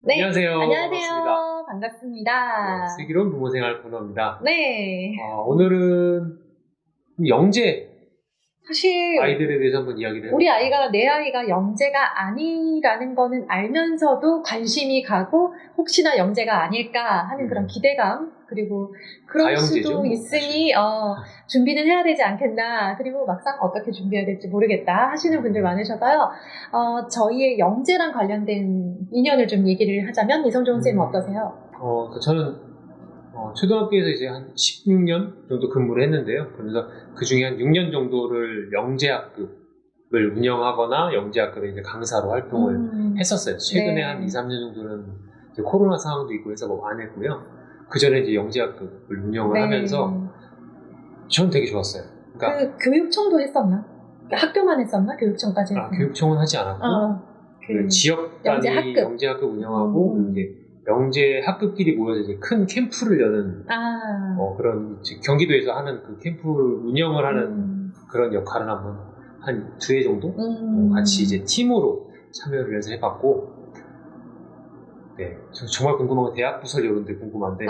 네, 안녕하세요. 안녕하세요. 반갑습니다. 슬기로운 부모생활 코너입니다. 네, 오늘은 영재 사실 아이들에 대해서 한번 이야기를 우리 해볼까요? 내 아이가 영재가 아니라는 거는 알면서도 관심이 가고 혹시나 영재가 아닐까 하는 그런 기대감, 그리고 그럴 가영재죠, 수도 뭐, 있으니 준비는 해야 되지 않겠나, 그리고 막상 어떻게 준비해야 될지 모르겠다 하시는 분들 많으셔서요. 저희의 영재랑 관련된 인연을 좀 얘기를 하자면 이성종 선생님은 어떠세요? 저는 초등학교에서 이제 한 16년 정도 근무를 했는데요. 그래서 그 중에 한 6년 정도를 영재학급을 운영하거나 영재학급에 이제 강사로 활동을 했었어요. 최근에 네. 한 2, 3년 정도는 이제 코로나 상황도 있고 해서 뭐 안 했고요. 그 전에 이제 영재학급을 운영을 네. 하면서 저는 되게 좋았어요. 그러니까 그 교육청도 했었나? 학교만 했었나? 교육청까지 했었나? 교육청은 하지 않았고 그 지역 단위 영재학급 운영하고 그리고 이제 영재 학급끼리 모여서 이제 큰 캠프를 여는 그런 이제 경기도에서 하는 그 캠프를 운영을 하는 그런 역할을 한 2회 정도 같이 이제 팀으로 참여를 해서 해봤고, 네, 정말 궁금한 건 대학 부설 이런데 궁금한데,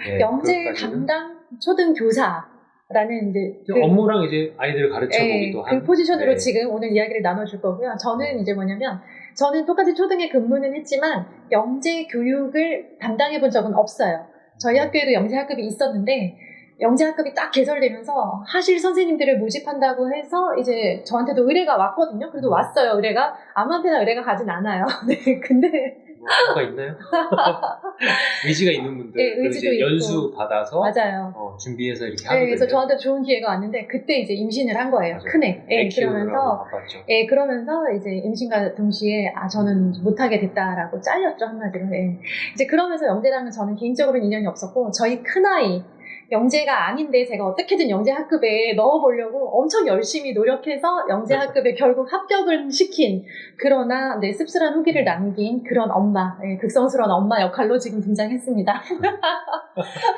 네, 영재 담당 초등교사라는 이제 업무랑 이제 아이들을 가르쳐 보기도 한 그 포지션으로 지금 오늘 이야기를 나눠줄 거고요. 저는 이제 뭐냐면 저는 똑같이 초등에 근무는 했지만 영재 교육을 담당해 본 적은 없어요. 저희 학교에도 영재 학급이 있었는데 영재 학급이 딱 개설되면서 하실 선생님들을 모집한다고 해서 이제 저한테도 의뢰가 왔거든요. 그래도 왔어요. 의뢰가 아무한테나 의뢰가 가진 않아요. 네, 근데 뭐가 있나요? 의지가 있는 분들, 네, 의지도 있고 연수 받아서 맞아요. 준비해서 이렇게 하거든요. 그래서 저한테 좋은 기회가 왔는데 그때 이제 임신을 한 거예요. 맞아요. 큰애. 그러면서 이제 임신과 동시에 저는 못하게 됐다라고 잘렸죠, 한마디로. 이제 그러면서 영재랑은 저는 개인적으로는 인연이 없었고 저희 큰아이 영재가 아닌데 제가 어떻게든 영재 학급에 넣어보려고 엄청 열심히 노력해서 영재 학급에 결국 합격을 시킨, 그러나 씁쓸한 후기를 남긴 그런 엄마, 극성스러운 엄마 역할로 지금 등장했습니다.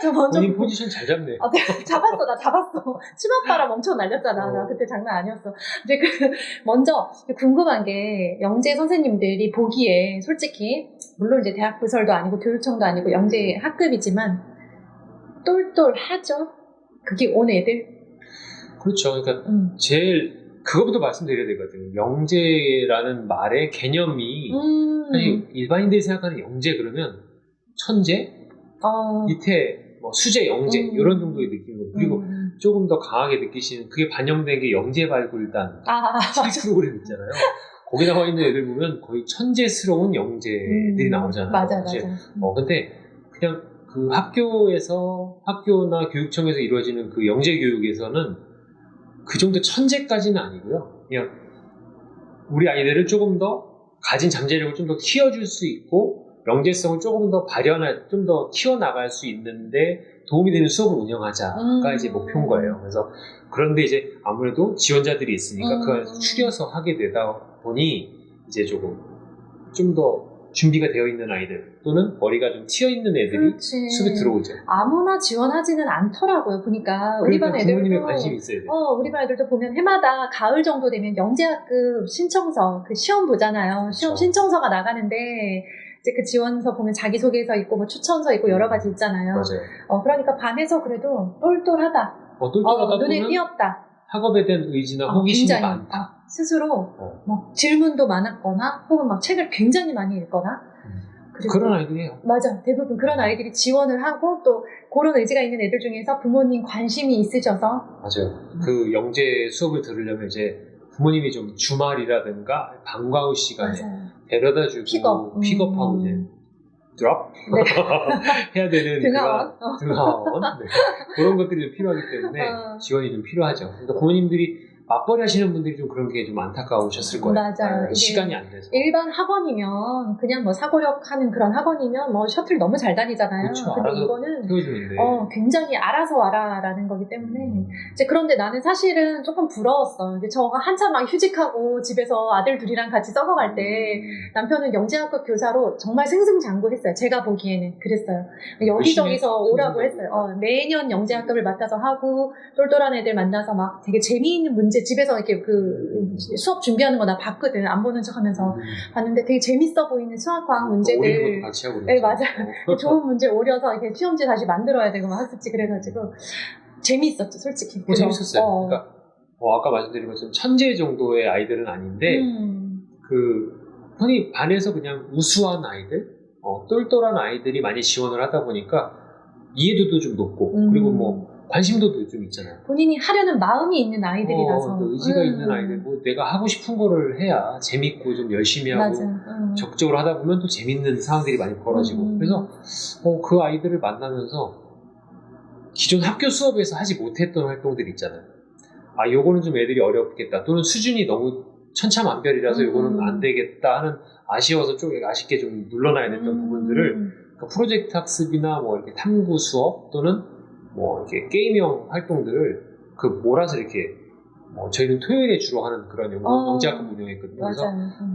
저 먼저 본인 포지션 잘 잡네. 나 잡았어. 치맛바람 엄청 날렸잖아. 나 그때 장난 아니었어. 근데 먼저 궁금한 게 영재 선생님들이 보기에 솔직히 물론 이제 대학 부설도 아니고 교육청도 아니고 영재 학급이지만 똘똘하죠? 그게 온 애들? 그렇죠. 그러니까 제일 그거부터 말씀드려야 되거든요. 영재라는 말의 개념이 사실 일반인들이 생각하는 영재 그러면 천재, 밑에 뭐 수재, 영재 이런 정도의 느낌이고, 그리고 조금 더 강하게 느끼시는 그게 반영된 게 영재발굴단 TV 프로그램 있잖아요. 거기 나와 있는 애들 보면 거의 천재스러운 영재들이 나오잖아요. 맞아. 근데 그냥 그 학교나 교육청에서 이루어지는 그 영재 교육에서는 그 정도 천재까지는 아니고요. 그냥 우리 아이들을 조금 더 가진 잠재력을 좀 더 키워줄 수 있고 영재성을 조금 더 좀 더 키워나갈 수 있는데 도움이 되는 수업을 운영하자가 이제 목표인 거예요. 그래서 그런데 이제 아무래도 지원자들이 있으니까 그 안에서 추려서 하게 되다 보니 이제 조금 좀 더 준비가 되어 있는 아이들 또는 머리가 좀 튀어 있는 애들이 수업에 들어오죠. 아무나 지원하지는 않더라고요. 보니까 우리 반 애들도 부모님의 관심이 있어야 돼요. 우리 반 애들도 보면 해마다 가을 정도 되면 영재학급 신청서 그 시험 보잖아요. 시험 신청서가 나가는데 이제 그 지원서 보면 자기소개서 있고 뭐 추천서 있고 여러 가지 있잖아요. 맞아요. 그러니까 반에서 그래도 똘똘하다. 눈에 띄었다. 학업에 대한 의지나 호기심이 많다. 스스로 뭐 질문도 많았거나 혹은 막 책을 굉장히 많이 읽거나 그런 아이들이에요. 맞아. 대부분 그런 아이들이 지원을 하고 또 그런 의지가 있는 애들 중에서 부모님 관심이 있으셔서 맞아요. 그 영재 수업을 들으려면 이제 부모님이 좀 주말이라든가 방과 후 시간에 데려다주고 픽업하고 이제 드롭 해야 되는 등하원 그런 것들이 좀 필요하기 때문에 지원이 좀 필요하죠. 그러니까 부모님들이 맞벌이 하시는 분들이 좀 그런 게 좀 안타까우셨을 거예요. 맞아요. 시간이 안 돼서. 일반 학원이면 그냥 뭐 사고력 하는 그런 학원이면 뭐 셔틀 너무 잘 다니잖아요. 그렇죠. 근데 이거는 태워주는데. 굉장히 알아서 와라라는 거기 때문에 이제 그런데 나는 사실은 조금 부러웠어. 이제 저가 한참 막 휴직하고 집에서 아들 둘이랑 같이 썩어갈 때 남편은 영재학급 교사로 정말 승승장구했어요. 제가 보기에는 그랬어요. 여기저기서 오라고 했어요. 매년 영재학급을 맡아서 하고 똘똘한 애들 만나서 막 되게 재미있는 문제 이제 집에서 이렇게 그 수업 준비하는 거 나 봤거든. 안 보는 척 하면서 봤는데 되게 재밌어 보이는 수학과학 문제들. 오리는 것도 같이 하고 네, 맞아요. 좋은 문제 오려서 이렇게 시험지 다시 만들어야 되고 막 학습지 그래가지고 재미있었죠, 솔직히. 재밌었어요. 그러니까 아까 말씀드린 것처럼 천재 정도의 아이들은 아닌데 흔히 반에서 그냥 우수한 아이들, 똘똘한 아이들이 많이 지원을 하다 보니까 이해도도 좀 높고 그리고 뭐 관심도도 좀 있잖아요. 본인이 하려는 마음이 있는 아이들이라서 의지가 있는 아이들, 뭐 내가 하고 싶은 거를 해야 재밌고 좀 열심히 하고 적극적으로 하다 보면 또 재밌는 상황들이 많이 벌어지고 그래서 그 아이들을 만나면서 기존 학교 수업에서 하지 못했던 활동들 있잖아요. 요거는 좀 애들이 어렵겠다 또는 수준이 너무 천차만별이라서 요거는 안 되겠다 하는 아쉬워서 좀 아쉽게 좀 물러나야 됐던 부분들을 그러니까 프로젝트 학습이나 뭐 이렇게 탐구 수업 또는 뭐 이렇게 게임형 활동들을 몰아서 이렇게 저희는 토요일에 주로 하는 그런 영재학급 운영했거든요. 그래서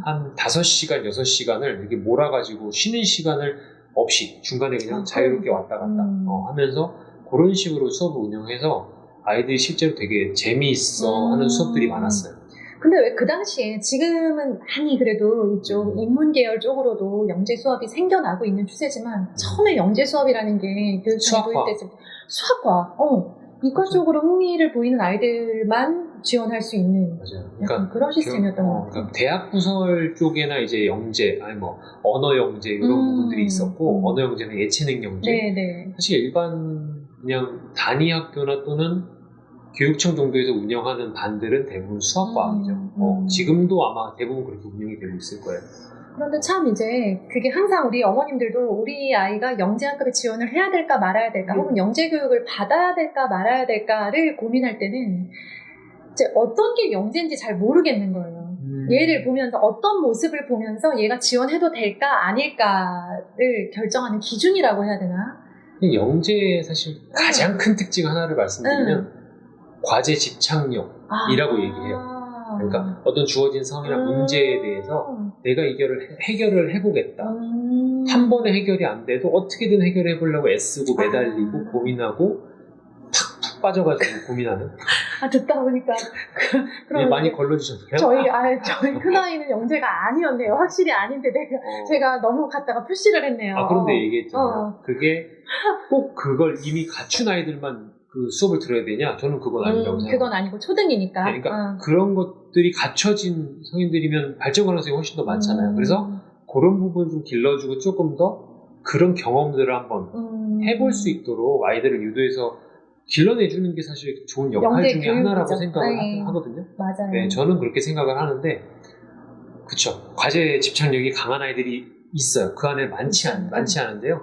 한 5시간, 6시간을 이렇게 몰아가지고 쉬는 시간을 없이 중간에 그냥 자유롭게 왔다 갔다 하면서 그런 식으로 수업을 운영해서 아이들이 실제로 되게 재미있어 하는 수업들이 많았어요. 근데 왜 그 당시에 지금은 많이 그래도 이쪽 인문계열 쪽으로도 영재 수업이 생겨나고 있는 추세지만 처음에 영재 수업이라는 게 교육청에 도입될 때 수학과 이과 쪽으로 흥미를 보이는 아이들만 지원할 수 있는 그러니까 그런 시스템이었던 것 같아요. 그러니까 대학 부설 쪽에나 이제 영재 아니 뭐 언어 영재 이런 부분들이 있었고 언어 영재는 예체능 영재 사실 일반 그냥 단위 학교나 또는 교육청 정도에서 운영하는 반들은 대부분 수학과학이죠. 지금도 아마 대부분 그렇게 운영이 되고 있을 거예요. 그런데 참 이제 그게 항상 우리 어머님들도 우리 아이가 영재학급에 지원을 해야 될까 말아야 될까 혹은 영재 교육을 받아야 될까 말아야 될까를 고민할 때는 이제 어떤 게 영재인지 잘 모르겠는 거예요. 얘를 보면서 어떤 모습을 보면서 얘가 지원해도 될까 아닐까를 결정하는 기준이라고 해야 되나? 영재의 사실 가장 큰 특징 하나를 말씀드리면 과제 집착력이라고 얘기해요. 그러니까 어떤 주어진 상황이나 문제에 대해서 내가 해결을 해보겠다. 한 번에 해결이 안 돼도 어떻게든 해결해 보려고 애쓰고 매달리고 고민하고 팍 빠져가지고 고민하는. 듣다 보니까 많이 걸러주셨나요? 저희 큰아이는 영재가 아니었네요. 확실히 아닌데 제가 너무 갖다가 푸시를 했네요. 그런데 얘기했잖아요. 그게 꼭 그걸 이미 갖춘 아이들만 그 수업을 들어야 되냐? 저는 그건 아니라고 생각해요. 그건 아니고 초등이니까. 그러니까 그런 것들이 갖춰진 성인들이면 발전 가능성이 훨씬 더 많잖아요. 그래서 그런 부분을 좀 길러주고 조금 더 그런 경험들을 한번 해볼 수 있도록 아이들을 유도해서 길러내주는 게 사실 좋은 역할 중에 하나라고 생각을 하거든요. 맞아요. 네, 저는 그렇게 생각을 하는데 그쵸. 과제 집착력이 강한 아이들이 있어요. 그 안에 많지 않은데요.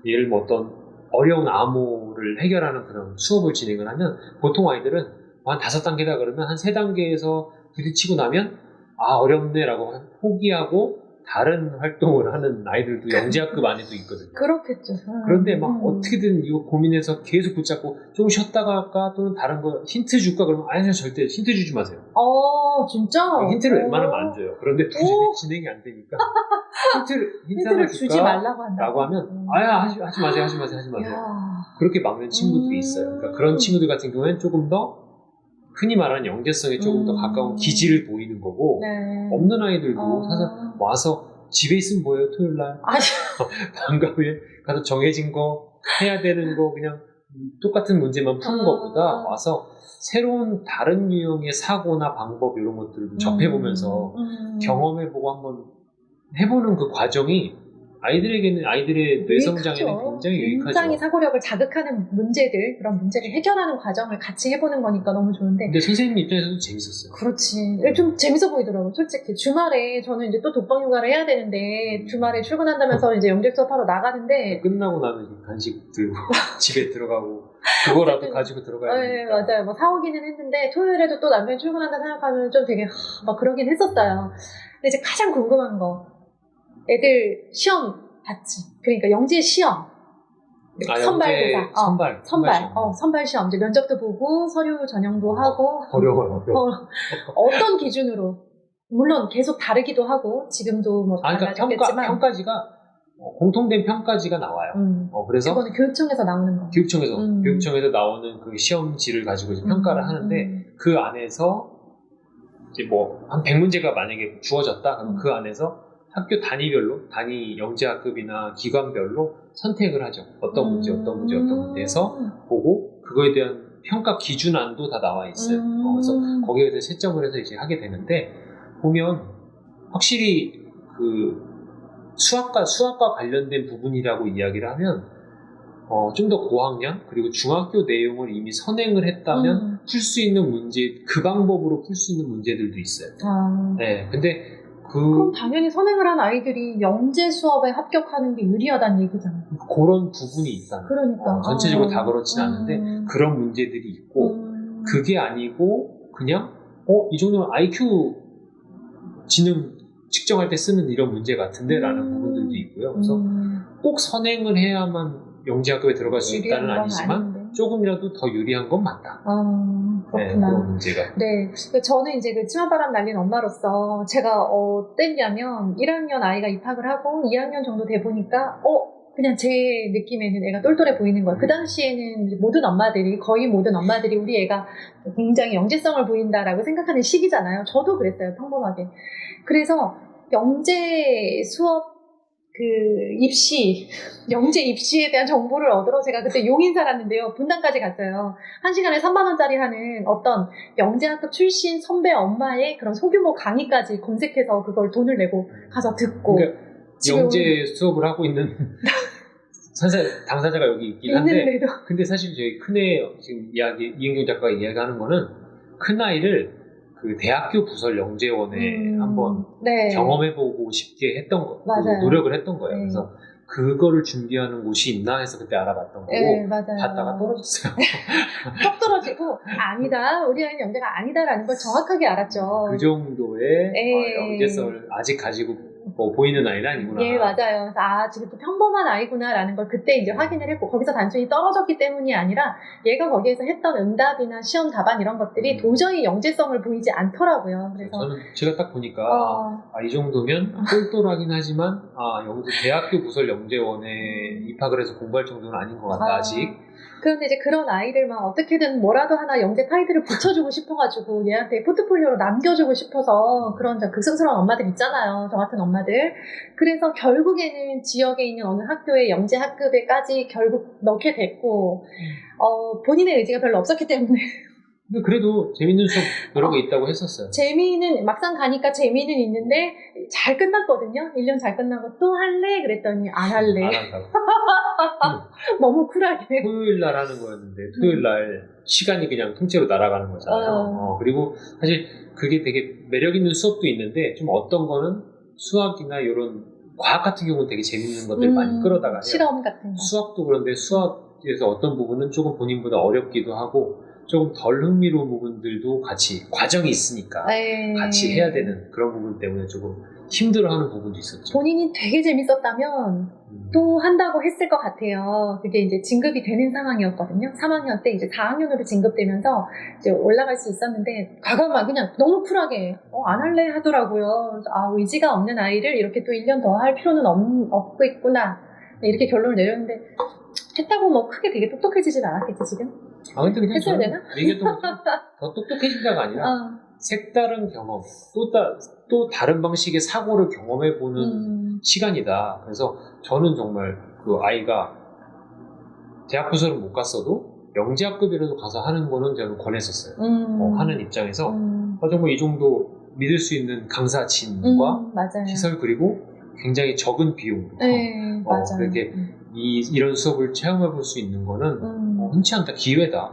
예를 뭐 어떤 어려운 암호를 해결하는 그런 수업을 진행을 하면 보통 아이들은 한 5단계다 그러면 한 3단계에서 부딪히고 나면 어렵네 라고 포기하고 다른 활동을 하는 아이들도 영재학급 안에도 있거든요. 그렇겠죠. 그런데 막 어떻게든 이거 고민해서 계속 붙잡고 좀 쉬었다가 할까 또는 다른 거 힌트 줄까 그러면 절대 힌트 주지 마세요. 진짜? 힌트를 웬만하면 안 줘요. 그런데 도저히 진행이 안 되니까 힌트를 주지 말라고 라고 하면 하지 마세요. 그렇게 막는 친구들이 있어요. 그러니까 그런 친구들 같은 경우에는 조금 더 흔히 말하는 영재성에 조금 더 가까운 기질을 보이는 거고 없는 아이들도 와서 집에 있으면 뭐예요? 토요일날 방과 후에 가서 정해진 거 해야 되는 거 그냥 똑같은 문제만 푸는 것보다 와서 새로운 다른 유형의 사고나 방법 이런 것들을 접해보면서 경험해보고 한번 해보는 그 과정이 아이들에게는 아이들의 뇌성장에는 굉장히 유익하죠. 굉장히 사고력을 자극하는 문제들, 그런 문제를 해결하는 과정을 같이 해보는 거니까 너무 좋은데. 근데 선생님 입장에서도 재밌었어요. 그렇지. 좀 재밌어 보이더라고요, 솔직히. 주말에 저는 이제 또 독방 육아를 해야 되는데 주말에 출근한다면서 이제 영재 수업하러 나가는데 끝나고 나면 간식 들고 집에 들어가고 그거라도 가지고 들어가야 되니까. 네, 맞아요. 뭐 사오기는 했는데 토요일에도 또 남편이 출근한다 생각하면 좀 되게 막 그러긴 했었어요. 근데 이제 가장 궁금한 거. 애들 시험 봤지. 그러니까 영재 시험. 선발고사. 선발 시험. 이제 면접도 보고 서류 전형도 하고. 어려워요. 어떤 기준으로? 물론 계속 다르기도 하고 지금도 뭐 달라졌겠지만. 평가지가 공통된 평가지가 나와요. 그래서 그거는 교육청에서 나오는 거. 교육청에서 나오는 그 시험지를 가지고 이제 평가를 하는데 그 안에서 이제 뭐 한 100문제가 만약에 주어졌다. 그럼 그 안에서 학교 단위별로 단위 영재학급이나 기관별로 선택을 하죠. 어떤 문제 해서 보고 그거에 대한 평가 기준안도 다 나와 있어요. 그래서 거기에 대해서 채점을 해서 이제 하게 되는데 보면 확실히 그 수학과 관련된 부분이라고 이야기를 하면 좀 더 고학년 그리고 중학교 내용을 이미 선행을 했다면 풀 수 있는 문제 그 방법으로 풀 수 있는 문제들도 있어요. 네, 근데 그럼 당연히 선행을 한 아이들이 영재 수업에 합격하는 게 유리하다는 얘기잖아요. 그런 부분이 있다. 그러니까 전체적으로 다 그렇진 않은데 그런 문제들이 있고 그게 아니고 그냥 이 정도는 IQ 지능 측정할 때 쓰는 이런 문제 같은데 라는 부분들도 있고요. 그래서 꼭 선행을 해야만 영재학급에 들어갈 수 있다는 아니지만 아닌데. 조금이라도 더 유리한 건 맞다. 그렇구나. 네, 그런 문제가. 네, 저는 이제 그 치맛바람 날린 엄마로서 제가 어땠냐면 1학년 아이가 입학을 하고 2학년 정도 돼 보니까 그냥 제 느낌에는 애가 똘똘해 보이는 거예요. 그 당시에는 이제 거의 모든 엄마들이 우리 애가 굉장히 영재성을 보인다라고 생각하는 시기잖아요. 저도 그랬어요, 평범하게. 그래서 영재 수업 영재 입시에 대한 정보를 얻으러 제가 그때 용인 살았는데요. 분당까지 갔어요. 1시간에 3만원짜리 하는 어떤 영재학급 출신 선배 엄마의 그런 소규모 강의까지 검색해서 그걸 돈을 내고 가서 듣고. 그러니까 영재 수업을 하고 있는 당사자가 여기 있긴 한데. 있는데도. 근데 사실 저희 큰애 지금 이은경 작가가 이야기하는 거는 큰아이를 그 대학교 부설 영재원에 한번 경험해보고 싶게 했던 거, 노력을 했던 거예요. 네. 그래서 그거를 준비하는 곳이 있나 해서 그때 알아봤던 거고, 네, 맞아요. 갔다가 떨어졌어요. 턱 떨어지고 아니다, 우리 아이는 영재가 아니다라는 걸 정확하게 알았죠. 그 정도의 영재성을 아직 가지고 보이는 아이는 아니구나. 예, 맞아요. 그래서 지금 또 평범한 아이구나라는 걸 그때 이제 확인을 했고, 거기서 단순히 떨어졌기 때문이 아니라 얘가 거기에서 했던 응답이나 시험 답안 이런 것들이 도저히 영재성을 보이지 않더라고요. 그래서 저는 제가 딱 보니까 이 정도면 똘똘하긴 하지만 대학교 부설 영재원에 입학을 해서 공부할 정도는 아닌 것 같다 아직. 그런데 이제 그런 아이들만 어떻게든 뭐라도 하나 영재 타이틀을 붙여주고 싶어가지고 얘한테 포트폴리오로 남겨주고 싶어서 그런 극성스러운 엄마들 있잖아요. 저 같은 엄마들. 그래서 결국에는 지역에 있는 어느 학교의 영재 학급에까지 결국 넣게 됐고 본인의 의지가 별로 없었기 때문에 근데 그래도 재밌는 수업 여러 개 있다고 했었어요. 막상 가니까 재미는 있는데 잘 끝났거든요. 1년 잘 끝나고 또 할래? 그랬더니 안 할래. 안 한다고. 너무 쿨하게. 토요일 날 하는 거였는데 토요일 날 시간이 그냥 통째로 날아가는 거잖아요. 그리고 사실 그게 되게 매력 있는 수업도 있는데 좀 어떤 거는 수학이나 이런 과학 같은 경우는 되게 재밌는 것들 많이 끌어다가 해요. 실험 같은 거. 수학도 그런데 수학에서 어떤 부분은 조금 본인보다 어렵기도 하고 조금 덜 흥미로운 부분들도 같이 과정이 있으니까 같이 해야 되는 그런 부분 때문에 조금 힘들어하는 부분도 있었죠. 본인이 되게 재밌었다면 또 한다고 했을 것 같아요. 그게 이제 진급이 되는 상황이었거든요. 3학년 때 이제 4학년으로 진급되면서 이제 올라갈 수 있었는데 과감하게 그냥 너무 쿨하게 안 할래 하더라고요. 의지가 없는 아이를 이렇게 또 1년 더 할 필요는 없고 있구나 이렇게 결론을 내렸는데 했다고 뭐 크게 되게 똑똑해지진 않았겠지 지금? 근데 그냥 했어야 되나? 얘기했던 것처럼 더 똑똑해진다가 아니라 색다른 경험, 또 다른 방식의 사고를 경험해보는 시간이다. 그래서 저는 정말 그 아이가 대학 부설은 못 갔어도 영재학급이라도 가서 하는 거는 저는 권했었어요. 하는 입장에서 정말 이 정도 믿을 수 있는 강사진과 시설 그리고 굉장히 적은 비용으로 그렇게 이런 수업을 체험해볼 수 있는 거는 흔치 않다, 기회다.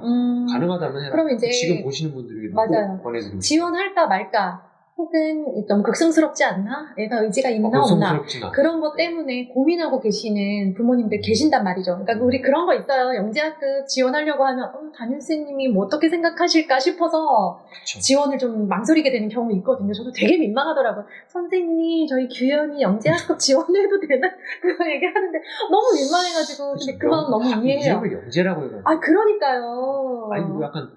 가능하다면 해라. 그럼 이제 지금 보시는 분들에게 꼭 권해드립니다. 지원할까 말까 혹은 너무 극성스럽지 않나? 애가 의지가 있나 없나? 그런 것 때문에 고민하고 계시는 부모님들 계신단 말이죠. 그러니까 우리 그런 거 있어요. 영재학급 지원하려고 하면 담임선생님이 뭐 어떻게 생각하실까 싶어서 그쵸. 지원을 좀 망설이게 되는 경우 있거든요. 저도 되게 민망하더라고요. 선생님 저희 규현이 영재학급 지원해도 되나? 그거 얘기하는데 너무 민망해가지고 근데 그 마음 너무 이해해요. 이름을 영재라고 해가지고 그러니까요. 아니 뭐 약간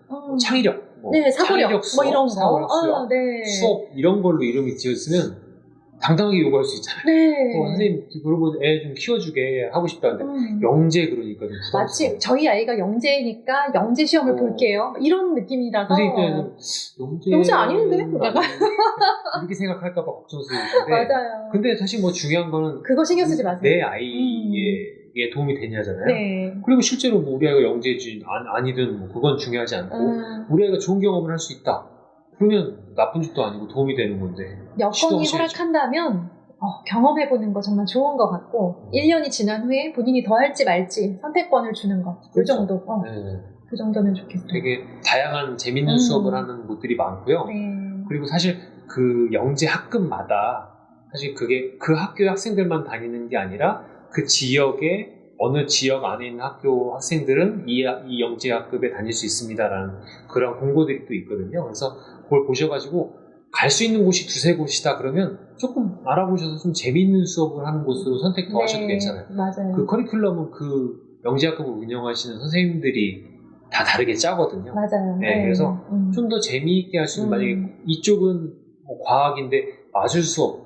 창의력 사고력, 수업, 이런 거. 수업 이런 걸로 이름이 지었으면 당당하게 요구할 수 있잖아요. 네. 선생님 그러고 애 좀 키워주게 하고 싶다는데 영재 그러니까 좀 부담스러워. 마치 저희 아이가 영재니까 영재 시험을 볼게요. 이런 느낌이라서. 선생님 때는 영재 아닌데? 약간 이렇게 생각할까봐 걱정스러우신데. 맞아요. 근데 사실 뭐 중요한 거는 그거 신경 쓰지 마세요. 내 아이에 도움이 되냐잖아요. 네. 그리고 실제로 뭐 우리 아이가 영재지 아니든 뭐 그건 중요하지 않고 우리 아이가 좋은 경험을 할 수 있다. 그러면 나쁜 짓도 아니고 도움이 되는 건데. 여건이 허락한다면 경험해보는 거 정말 좋은 것 같고 1년이 지난 후에 본인이 더 할지 말지 선택권을 주는 거. 그 그렇죠. 정도. 네. 그 정도면 좋겠어요. 되게 다양한 재밌는 수업을 하는 곳들이 많고요. 네. 그리고 사실 그 영재 학급마다 사실 그게 그 학교의 학생들만 다니는 게 아니라 그 지역의 어느 지역 안에 있는 학교 학생들은 이 영재 학급에 다닐 수 있습니다라는 그런 공고들이 또 있거든요. 그래서 그걸 보셔가지고 갈 수 있는 곳이 두세 곳이다 그러면 조금 알아보셔서 좀 재미있는 수업을 하는 곳으로 선택 더 하셔도 괜찮아요. 맞아요. 그 커리큘럼은 그 영재 학급을 운영하시는 선생님들이 다 다르게 짜거든요. 맞아요. 네, 그래서 좀 더 재미있게 할 수 있는 만약에 이쪽은 뭐 과학인데 마술 수업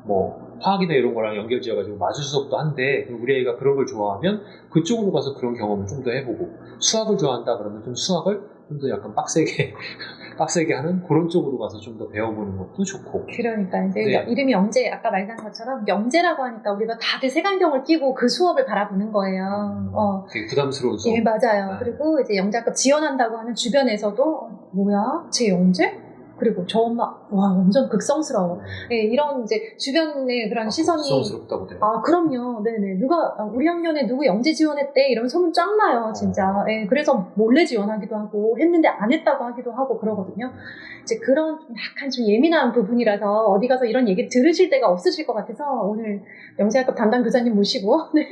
뭐 화학이나 이런 거랑 연결지어가지고 마술 수업도 한데 우리 애가 그런 걸 좋아하면 그쪽으로 가서 그런 경험을 좀 더 해보고 수학을 좋아한다 그러면 좀 수학을 좀 더 약간 빡세게 하는 그런 쪽으로 가서 좀 더 배워보는 것도 좋고. 그러니까 이제 이름이 영재, 아까 말한 것처럼 영재라고 하니까 우리가 다들 색안경을 끼고 그 수업을 바라보는 거예요. 되게 부담스러운 수업. 예, 맞아요. 그리고 이제 영재학급 지원한다고 하는 주변에서도 뭐야? 쟤 영재? 그리고 저 엄마 와 완전 극성스러워. 네, 이런 이제 주변의 그런 시선이 극성스럽다고 돼요. 그럼요. 네네. 누가 우리 학년에 누구 영재 지원했대 이러면 소문 쫙 나요, 진짜. 네, 그래서 몰래 지원하기도 하고 했는데 안 했다고 하기도 하고 그러거든요. 이제 그런 약간 좀 예민한 부분이라서 어디 가서 이런 얘기 들으실 데가 없으실 것 같아서 오늘 영재학급 담당 교사님 모시고 네.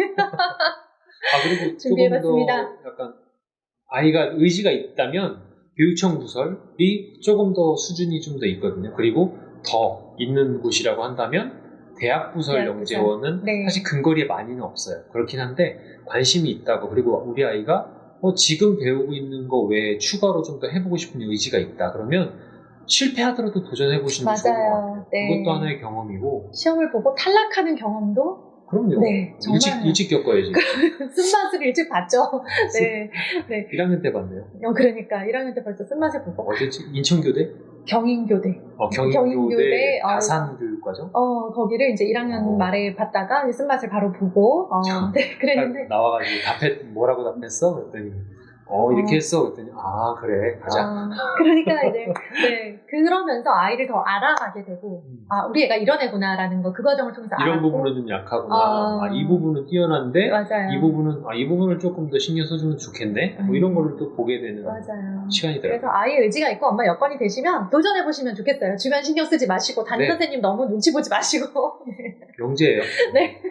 그리고 준비해봤습니다. 조금 더 약간 아이가 의지가 있다면 교육청 부설이 조금 더 수준이 좀 더 있거든요. 그리고 더 있는 곳이라고 한다면 대학 부설 영재원은 사실 근거리에 많이는 없어요. 그렇긴 한데 관심이 있다고 그리고 우리 아이가 지금 배우고 있는 거 외에 추가로 좀 더 해보고 싶은 의지가 있다. 그러면 실패하더라도 도전해보시는 게 좋은 것 같아요. 네. 그것도 하나의 경험이고 시험을 보고 탈락하는 경험도 그럼요. 네, 정말 일찍 겪어야지. 쓴맛을 일찍 봤죠. 네. 1학년 때 봤네요. 그러니까 1학년 때 벌써 쓴맛을 보고. 어디지? 인천교대? 경인교대. 경인교대 다산교육과정? 거기를 이제 1학년 말에 봤다가 쓴맛을 바로 보고. 네, 그랬는데. 나와가지고 뭐라고 답했어? 그랬더니 이렇게 했어. 그랬더니 그래 가자. 그러니까 이제 그러면서 아이를 더 알아가게 되고 우리 애가 이런 애구나라는 거 그 과정을 통해서 이런 알았고 부분은 좀 약하구나. 이 부분은 뛰어난데 맞아요. 이 부분을 조금 더 신경 써주면 좋겠네. 뭐 이런 거를 또 보게 되는 시간이더라고요. 그래서 아이의 의지가 있고 엄마 여건이 되시면 도전해보시면 좋겠어요. 주변 신경 쓰지 마시고 담임 선생님 너무 눈치 보지 마시고. 영재예요. 네.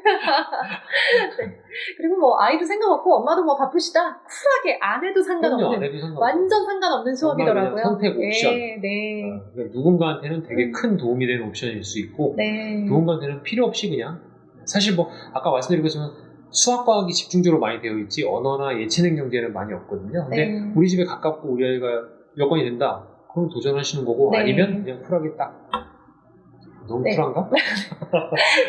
그리고 뭐 아이도 생각 없고 엄마도 뭐 바쁘시다 쿨하게 안 해도 상관없는 완전 상관없는 수업이더라고요. 선택 옵션. 그러니까 누군가한테는 되게 큰 도움이 되는 옵션일 수 있고 누군가한테는 필요 없이 그냥 사실 뭐 아까 말씀드린 것처럼 수학과학이 집중적으로 많이 되어 있지 언어나 예체능 경제는 많이 없거든요. 근데 우리 집에 가깝고 우리 아이가 여건이 된다. 그럼 도전하시는 거고 아니면 그냥 쿨하게 딱 너무 쿨한가?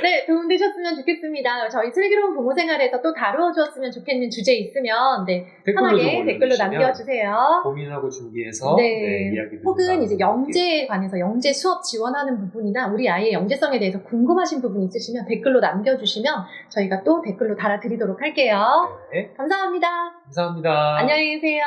네, 도움되셨으면 좋겠습니다. 저희 슬기로운 부모 생활에서 또 다루어 주었으면 좋겠는 주제 있으면 편하게 댓글로 남겨주세요. 고민하고 준비해서 이야기 혹은 이제 영재에 관해서 영재 수업 지원하는 부분이나 우리 아이의 영재성에 대해서 궁금하신 부분이 있으시면 댓글로 남겨주시면 저희가 또 댓글로 달아드리도록 할게요. 감사합니다. 감사합니다. 안녕히 계세요.